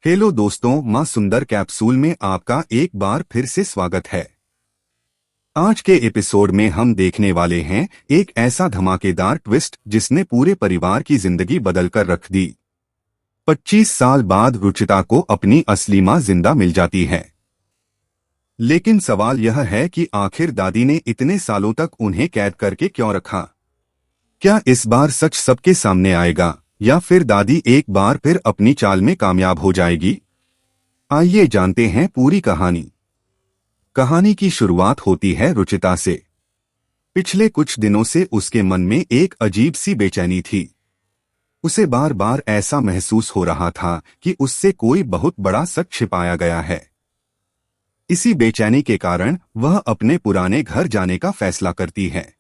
Hello दोस्तों, माँ सुंदर कैप्सूल में आपका एक बार फिर से स्वागत है। आज के एपिसोड में हम देखने वाले हैं एक ऐसा धमाकेदार ट्विस्ट जिसने पूरे परिवार की जिंदगी बदल कर रख दी। 25 साल बाद रुचिता को अपनी असली माँ जिंदा मिल जाती है। लेकिन सवाल यह है कि आखिर दादी ने इतने सालों तक उन्हें कैद करके क्यों रखा? क्या इस बार सच सबके सामने आएगा या फिर दादी एक बार फिर अपनी चाल में कामयाब हो जाएगी? आइए जानते हैं पूरी कहानी। कहानी की शुरुआत होती है रुचिता से। पिछले कुछ दिनों से उसके मन में एक अजीब सी बेचैनी थी। उसे बार बार ऐसा महसूस हो रहा था कि उससे कोई बहुत बड़ा सच छिपाया गया है। इसी बेचैनी के कारण वह अपने पुराने घर जाने का फैसला करती है।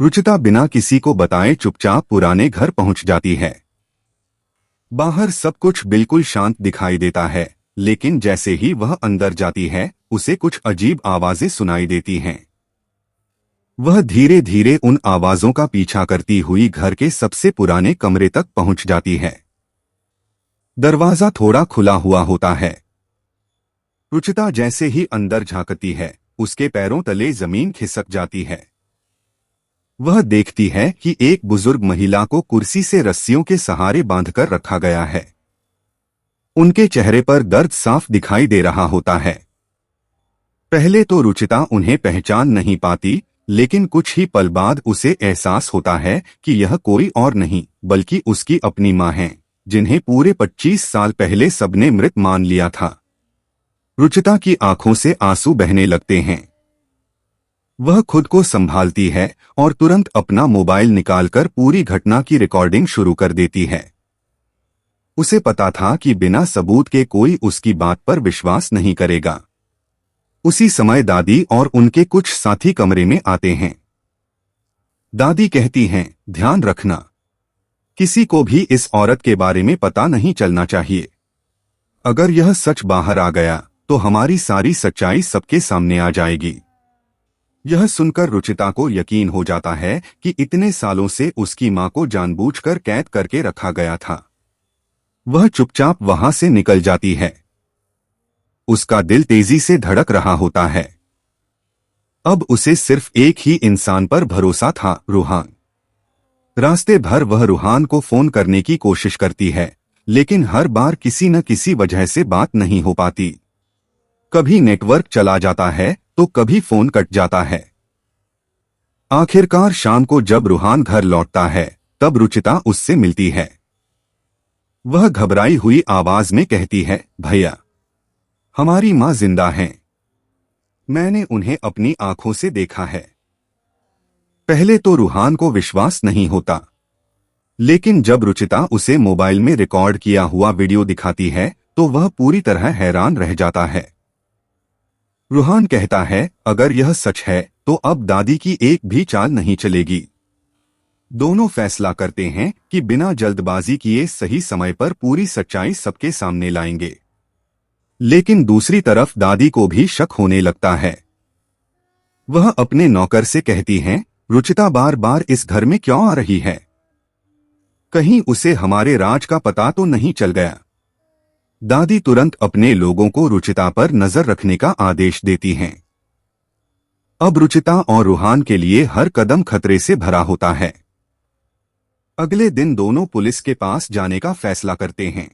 रुचिता बिना किसी को बताए चुपचाप पुराने घर पहुंच जाती है। बाहर सब कुछ बिल्कुल शांत दिखाई देता है, लेकिन जैसे ही वह अंदर जाती है उसे कुछ अजीब आवाजें सुनाई देती हैं। वह धीरे धीरे उन आवाजों का पीछा करती हुई घर के सबसे पुराने कमरे तक पहुंच जाती है। दरवाजा थोड़ा खुला हुआ होता है। रुचिता जैसे ही अंदर झांकती है उसके पैरों तले जमीन खिसक जाती है। वह देखती है कि एक बुजुर्ग महिला को कुर्सी से रस्सियों के सहारे बांधकर रखा गया है। उनके चेहरे पर दर्द साफ दिखाई दे रहा होता है। पहले तो रुचिता उन्हें पहचान नहीं पाती, लेकिन कुछ ही पल बाद उसे एहसास होता है कि यह कोई और नहीं बल्कि उसकी अपनी माँ है, जिन्हें पूरे 25 साल पहले सबने मृत मान लिया था। रुचिता की आंखों से आंसू बहने लगते हैं। वह खुद को संभालती है और तुरंत अपना मोबाइल निकालकर पूरी घटना की रिकॉर्डिंग शुरू कर देती है। उसे पता था कि बिना सबूत के कोई उसकी बात पर विश्वास नहीं करेगा। उसी समय दादी और उनके कुछ साथी कमरे में आते हैं। दादी कहती हैं, ध्यान रखना, किसी को भी इस औरत के बारे में पता नहीं चलना चाहिए। अगर यह सच बाहर आ गया तो हमारी सारी सच्चाई सबके सामने आ जाएगी। यह सुनकर रुचिता को यकीन हो जाता है कि इतने सालों से उसकी मां को जानबूझकर कैद करके रखा गया था। वह चुपचाप वहां से निकल जाती है। उसका दिल तेजी से धड़क रहा होता है। अब उसे सिर्फ एक ही इंसान पर भरोसा था, रूहान। रास्ते भर वह रूहान को फोन करने की कोशिश करती है, लेकिन हर बार किसी न किसी वजह से बात नहीं हो पाती। कभी नेटवर्क चला जाता है तो कभी फोन कट जाता है। आखिरकार शाम को जब रूहान घर लौटता है तब रुचिता उससे मिलती है। वह घबराई हुई आवाज में कहती है, भैया, हमारी मां जिंदा हैं। मैंने उन्हें अपनी आंखों से देखा है। पहले तो रूहान को विश्वास नहीं होता, लेकिन जब रुचिता उसे मोबाइल में रिकॉर्ड किया हुआ वीडियो दिखाती है तो वह पूरी तरह हैरान रह जाता है। रूहान कहता है, अगर यह सच है तो अब दादी की एक भी चाल नहीं चलेगी। दोनों फैसला करते हैं कि बिना जल्दबाजी किए सही समय पर पूरी सच्चाई सबके सामने लाएंगे। लेकिन दूसरी तरफ दादी को भी शक होने लगता है। वह अपने नौकर से कहती हैं, रुचिता बार बार इस घर में क्यों आ रही है? कहीं उसे हमारे राज का पता तो नहीं चल गया? दादी तुरंत अपने लोगों को रुचिता पर नजर रखने का आदेश देती हैं। अब रुचिता और रूहान के लिए हर कदम खतरे से भरा होता है। अगले दिन दोनों पुलिस के पास जाने का फैसला करते हैं।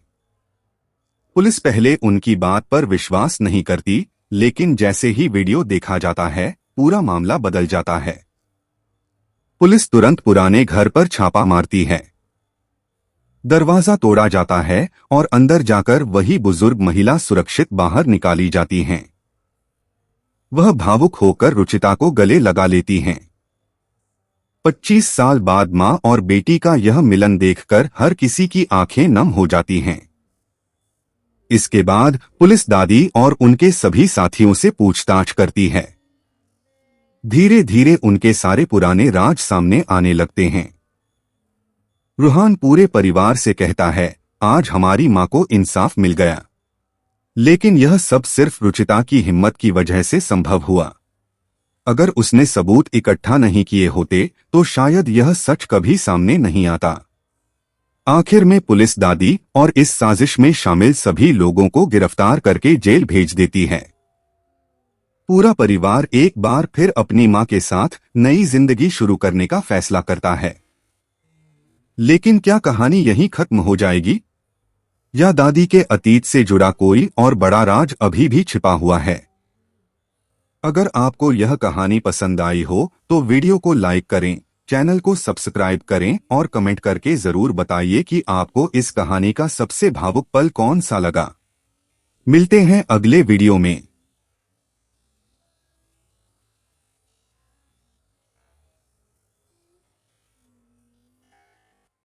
पुलिस पहले उनकी बात पर विश्वास नहीं करती, लेकिन जैसे ही वीडियो देखा जाता है पूरा मामला बदल जाता है। पुलिस तुरंत पुराने घर पर छापा मारती है। दरवाजा तोड़ा जाता है और अंदर जाकर वही बुजुर्ग महिला सुरक्षित बाहर निकाली जाती हैं। वह भावुक होकर रुचिता को गले लगा लेती हैं। 25 साल बाद मां और बेटी का यह मिलन देखकर हर किसी की आंखें नम हो जाती हैं। इसके बाद पुलिस दादी और उनके सभी साथियों से पूछताछ करती है। धीरे धीरे उनके सारे पुराने राज सामने आने लगते हैं। रूहान पूरे परिवार से कहता है, आज हमारी मां को इंसाफ मिल गया। लेकिन यह सब सिर्फ रुचिता की हिम्मत की वजह से संभव हुआ। अगर उसने सबूत इकट्ठा नहीं किए होते तो शायद यह सच कभी सामने नहीं आता। आखिर में पुलिस दादी और इस साजिश में शामिल सभी लोगों को गिरफ्तार करके जेल भेज देती है। पूरा परिवार एक बार फिर अपनी मां के साथ नई जिंदगी शुरू करने का फैसला करता है। लेकिन क्या कहानी यहीं खत्म हो जाएगी, या दादी के अतीत से जुड़ा कोई और बड़ा राज अभी भी छिपा हुआ है? अगर आपको यह कहानी पसंद आई हो तो वीडियो को लाइक करें, चैनल को सब्सक्राइब करें और कमेंट करके जरूर बताइए कि आपको इस कहानी का सबसे भावुक पल कौन सा लगा। मिलते हैं अगले वीडियो में।